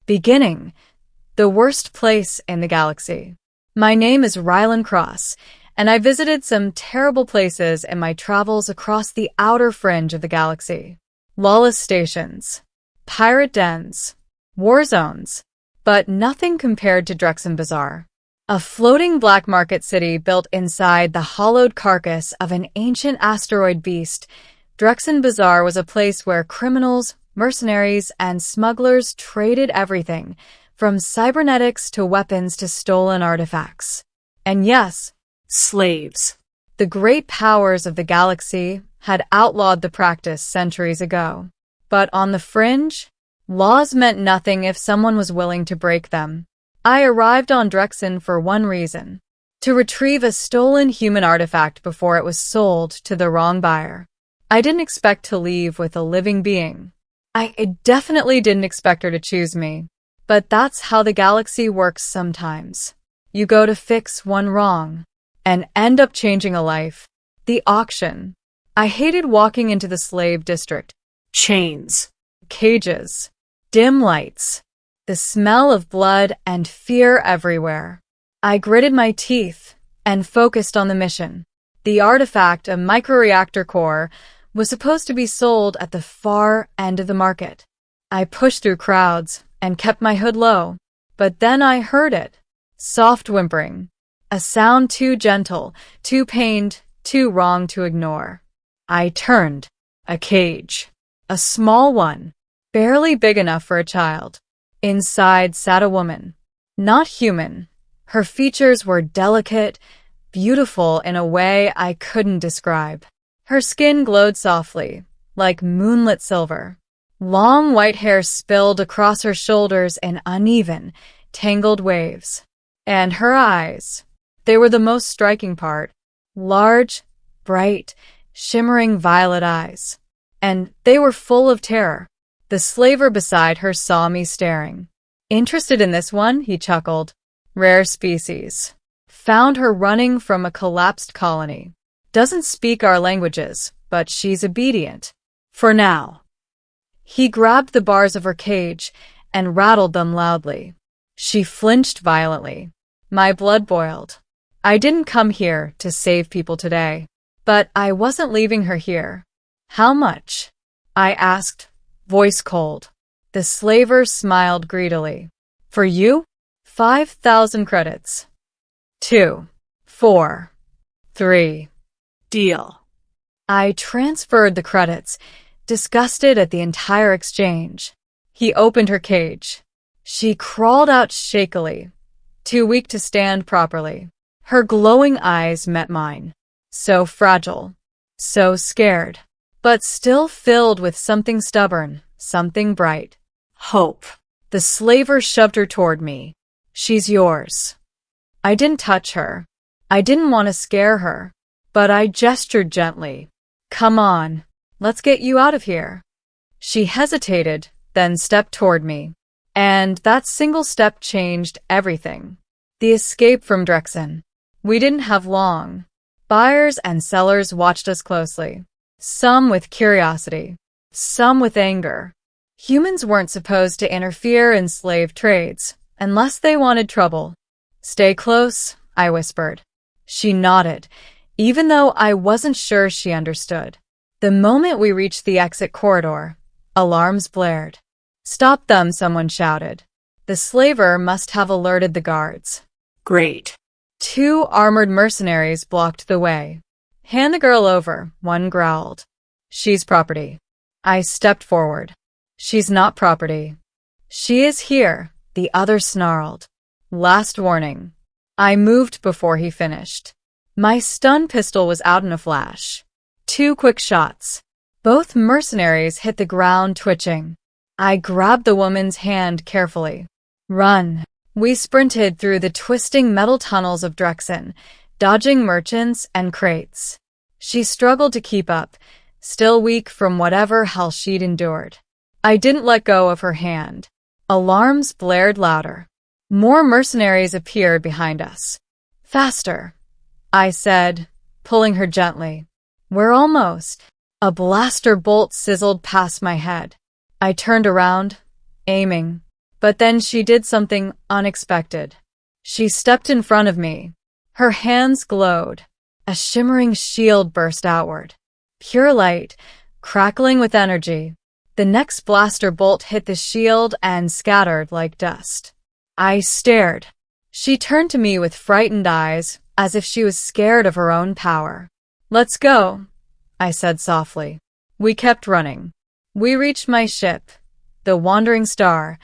Beginning. The worst place in the galaxy. My name is Rylan Cross, and I visited some terrible places in my travels across the outer fringe of the galaxy. Lawless stations, pirate dens, war zones, but nothing compared to Drexen Bazaar. A floating black market city built inside the hollowed carcass of an ancient asteroid beast, Drexen Bazaar was a place where criminals, mercenaries, and smugglers traded everything, from cybernetics to weapons to stolen artifacts. And yes, slaves. The great powers of the galaxy had outlawed the practice centuries ago. But on the fringe, laws meant nothing if someone was willing to break them. I arrived on Drexen for one reason: to retrieve a stolen human artifact before it was sold to the wrong buyer. I didn't expect to leave with a living being. I definitely didn't expect her to choose me. But that's how the galaxy works sometimes. You go to fix one wrong and end up changing a life. The auction. I hated walking into the slave district. Chains, cages, dim lights, the smell of blood and fear everywhere. I gritted my teeth and focused on the mission. The artifact, a microreactor core, was supposed to be sold at the far end of the market. I pushed through crowds and kept my hood low, but then I heard it. Soft whimpering. A sound too gentle, too pained, too wrong to ignore. I turned. A cage. A small one, barely big enough for a child. Inside sat a woman. Not human. Her features were delicate, beautiful in a way I couldn't describe. Her skin glowed softly, like moonlit silver. Long white hair spilled across her shoulders in uneven, tangled waves. And her eyes. They were the most striking part. Large, bright, shimmering violet eyes. And they were full of terror. The slaver beside her saw me staring. Interested in this one? He chuckled. Rare species. Found her running from a collapsed colony. Doesn't speak our languages, but she's obedient. For now. He grabbed the bars of her cage and rattled them loudly. She flinched violently. My blood boiled. I didn't come here to save people today. But I wasn't leaving her here. How much? I asked, voice cold. The slaver smiled greedily. For you? 5,000 credits. 2, 4, 3. Deal. I transferred the credits, disgusted at the entire exchange. He opened her cage. She crawled out shakily, too weak to stand properly. Her glowing eyes met mine. So fragile, so scared, but still filled with something stubborn, something bright. Hope. The slaver shoved her toward me. She's yours. I didn't touch her. I didn't want to scare her, but I gestured gently. Come on, let's get you out of here. She hesitated, then stepped toward me. And that single step changed everything. The escape from Drexen. We didn't have long. Buyers and sellers watched us closely. Some with curiosity, some with anger. Humans weren't supposed to interfere in slave trades, unless they wanted trouble. Stay close, I whispered. She nodded, even though I wasn't sure she understood. The moment we reached the exit corridor, alarms blared. Stop them, someone shouted. The slaver must have alerted the guards. Great. 2 armored mercenaries blocked the way. Hand the girl over, one growled. She's property. I stepped forward. She's not property. She is here, the other snarled. Last warning. I moved before he finished. My stun pistol was out in a flash. 2 quick shots. Both mercenaries hit the ground twitching. I grabbed the woman's hand carefully. Run. We sprinted through the twisting metal tunnels of Drexen, dodging merchants and crates. She struggled to keep up, still weak from whatever hell she'd endured. I didn't let go of her hand. Alarms blared louder. More mercenaries appeared behind us. Faster, I said, pulling her gently. We're almost. A blaster bolt sizzled past my head. I turned around, aiming. But then she did something unexpected. She stepped in front of me. Her hands glowed. A shimmering shield burst outward. Pure light, crackling with energy. The next blaster bolt hit the shield and scattered like dust. I stared. She turned to me with frightened eyes, as if she was scared of her own power. "Let's go," I said softly. We kept running. We reached my ship, the Wandering Star,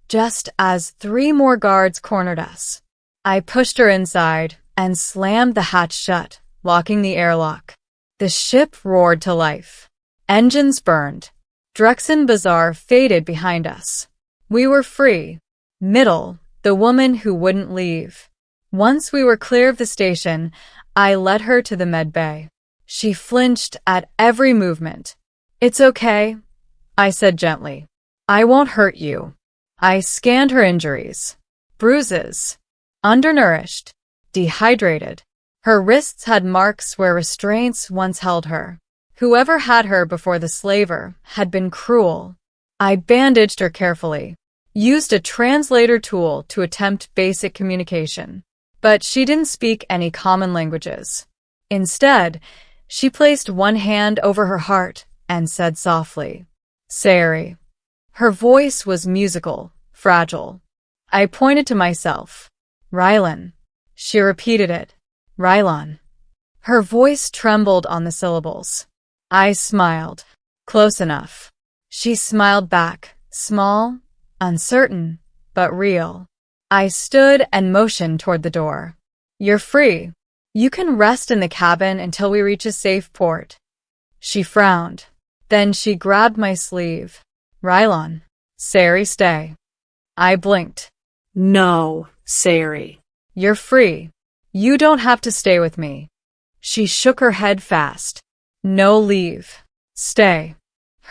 just as 3 more guards cornered us. I pushed her inside and slammed the hatch shut, locking the airlock. The ship roared to life. Engines burned. Drexen Bazaar faded behind us. We were free. Middle, the woman who wouldn't leave. Once we were clear of the station, I led her to the med bay. She flinched at every movement. "It's okay," I said gently. "I won't hurt you." I scanned her injuries. Bruises. Undernourished. Dehydrated. Her wrists had marks where restraints once held her. Whoever had her before the slaver had been cruel. I bandaged her carefully, used a translator tool to attempt basic communication. But she didn't speak any common languages. Instead, she placed one hand over her heart and said softly, "Sari." Her voice was musical, fragile. I pointed to myself. "Rylan." She repeated it. "Rylan." Her voice trembled on the syllables. I smiled. "Close enough." She smiled back, small, uncertain, but real. I stood and motioned toward the door. "You're free. You can rest in the cabin until we reach a safe port." She frowned. Then she grabbed my sleeve. "Rylan." "Sari, stay." I blinked. "No, Sari." "You're free. You don't have to stay with me." She shook her head fast. "No leave. Stay."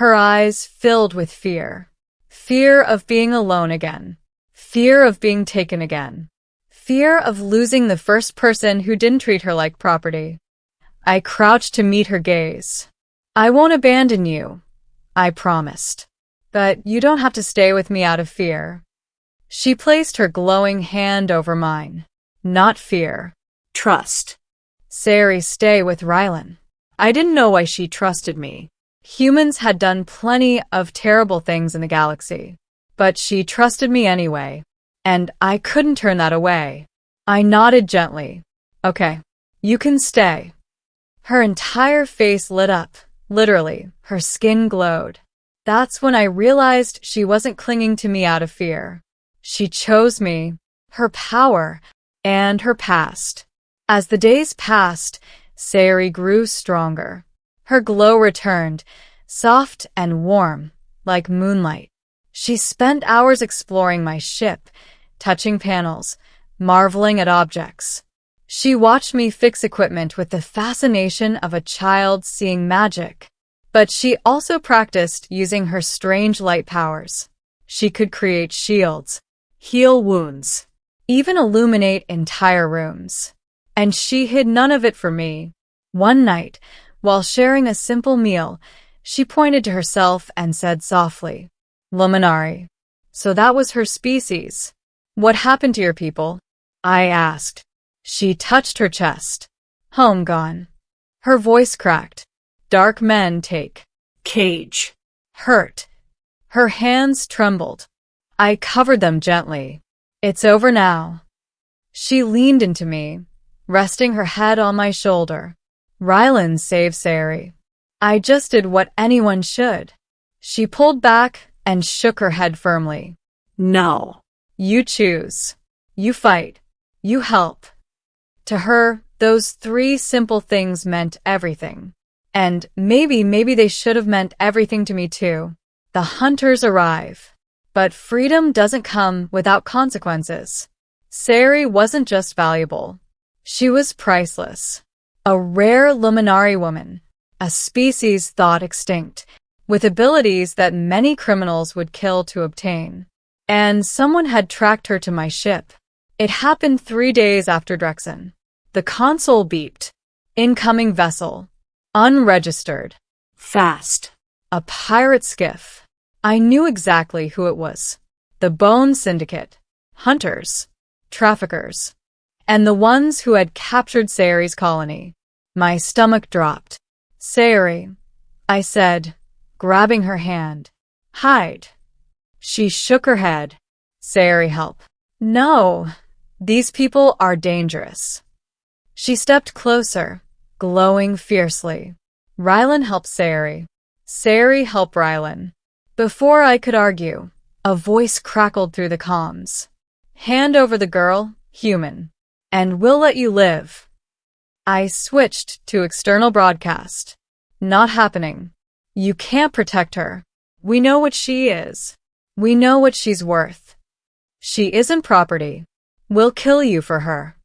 Her eyes filled with fear. Fear of being alone again. Fear of being taken again. Fear of losing the first person who didn't treat her like property. I crouched to meet her gaze. "I won't abandon you," I promised. "But you don't have to stay with me out of fear." She placed her glowing hand over mine. "Not fear. Trust." "Sari, stay with Rylan." I didn't know why she trusted me. Humans had done plenty of terrible things in the galaxy. But she trusted me anyway, and I couldn't turn that away. I nodded gently. "Okay, you can stay." Her entire face lit up, literally, her skin glowed. That's when I realized she wasn't clinging to me out of fear. She chose me, her power, and her past. As the days passed, Sari grew stronger. Her glow returned, soft and warm, like moonlight. She spent hours exploring my ship, touching panels, marveling at objects. She watched me fix equipment with the fascination of a child seeing magic. But she also practiced using her strange light powers. She could create shields, heal wounds, even illuminate entire rooms. And she hid none of it from me. One night, while sharing a simple meal, she pointed to herself and said softly, "Luminari." So that was her species. "What happened to your people?" I asked. She touched her chest. "Home gone." Her voice cracked. "Dark men take cage. Hurt." Her hands trembled. I covered them gently. "It's over now." She leaned into me, resting her head on my shoulder. "Rylan saved Sari. I just did what anyone should." She pulled back and shook her head firmly. "No. You choose. You fight. You help." To her, those 3 simple things meant everything. And maybe they should have meant everything to me too. The hunters arrive. But freedom doesn't come without consequences. Sari wasn't just valuable. She was priceless. A rare Luminari woman, a species thought extinct, with abilities that many criminals would kill to obtain. And someone had tracked her to my ship. It happened 3 days after Drexen. The console beeped. "Incoming vessel. Unregistered. Fast." A pirate skiff. I knew exactly who it was. the Bone Syndicate, hunters, traffickers, and the ones who had captured Sayori's colony. My stomach dropped. Sayori, I said, grabbing her hand. Hide. She shook her head. Sayori, help. No, these people are dangerous. She stepped closer, glowing fiercely. Rylan helped Sayori. Sayori helped Rylan. Before I could argue, a voice crackled through the comms. Hand over the girl, human, and we'll let you live. I switched to external broadcast. Not happening. You can't protect her. We know what she is. We know what she's worth. She isn't property. We'll kill you for her.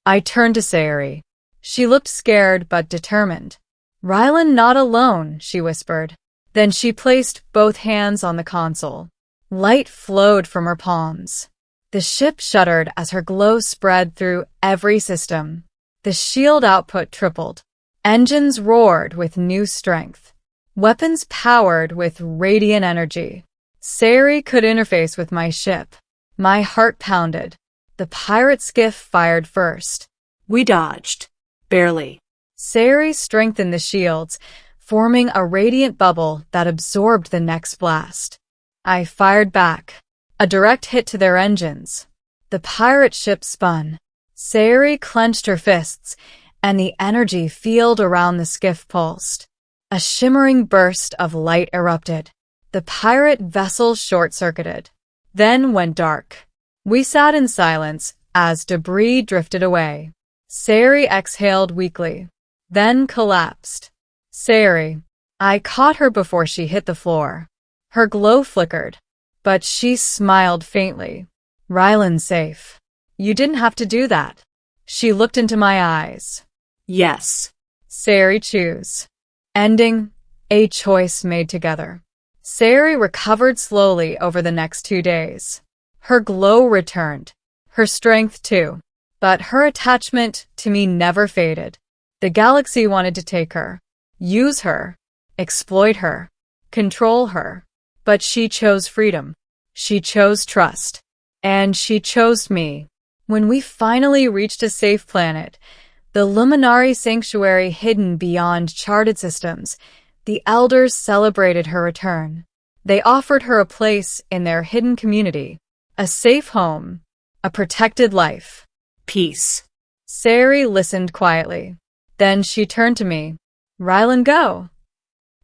I turned to Sayori. She looked scared but determined. Rylan, not alone, she whispered. Then she placed both hands on the console. Light flowed from her palms. The ship shuddered as her glow spread through every system. The shield output tripled. Engines roared with new strength. Weapons powered with radiant energy. Sayori could interface with my ship. My heart pounded. The pirate skiff fired first. We dodged. Barely. Sayori strengthened the shields, forming a radiant bubble that absorbed the next blast. I fired back. A direct hit to their engines. The pirate ship spun. Sayori clenched her fists, and the energy field around the skiff pulsed. A shimmering burst of light erupted. The pirate vessel short-circuited, then went dark. We sat in silence as debris drifted away. Sayori exhaled weakly, then collapsed. Sayori. I caught her before she hit the floor. Her glow flickered, but she smiled faintly. Rylan's safe. You didn't have to do that. She looked into my eyes. Yes. Sayori, choose. Ending, a choice made together. Sayori recovered slowly over the next 2 days. Her glow returned. Her strength too. But her attachment to me never faded. The galaxy wanted to take her, use her, exploit her, control her. But she chose freedom. She chose trust. And she chose me. When we finally reached a safe planet, the Luminari sanctuary hidden beyond charted systems, the elders celebrated her return. They offered her a place in their hidden community, a safe home, a protected life. Peace. Sayori listened quietly. Then she turned to me. Rylan, go.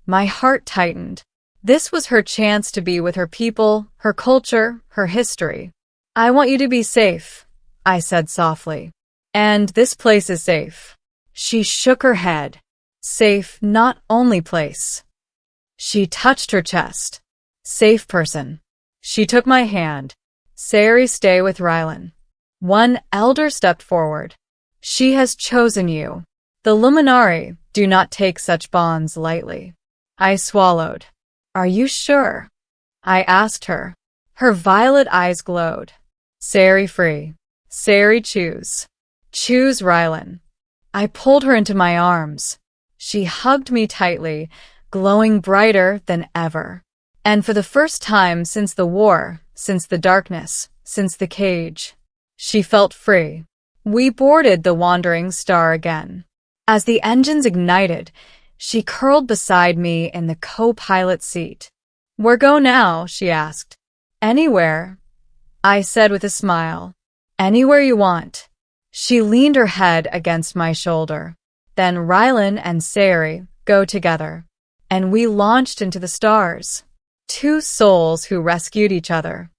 My heart tightened. This was her chance to be with her people, her culture, her history. I want you to be safe, I said softly. And this place is safe. She shook her head. Safe, not only place. She touched her chest. Safe person. She took my hand. Sayori, stay with Rylan. One elder stepped forward. She has chosen you. The Luminari do not take such bonds lightly. I swallowed. Are you sure? I asked her. Her violet eyes glowed. Sayori, free. Sayori, choose. Choose Rylan. I pulled her into my arms. She hugged me tightly, glowing brighter than ever. And for the first time since the war, since the darkness, since the cage, she felt free. We boarded the wandering star again. As the engines ignited, she curled beside me in the co-pilot seat. Where go now? She asked. Anywhere, I said with a smile. Anywhere you want. She leaned her head against my shoulder. Then Rylan and Sayori go together, and we launched into the stars. Two souls who rescued each other.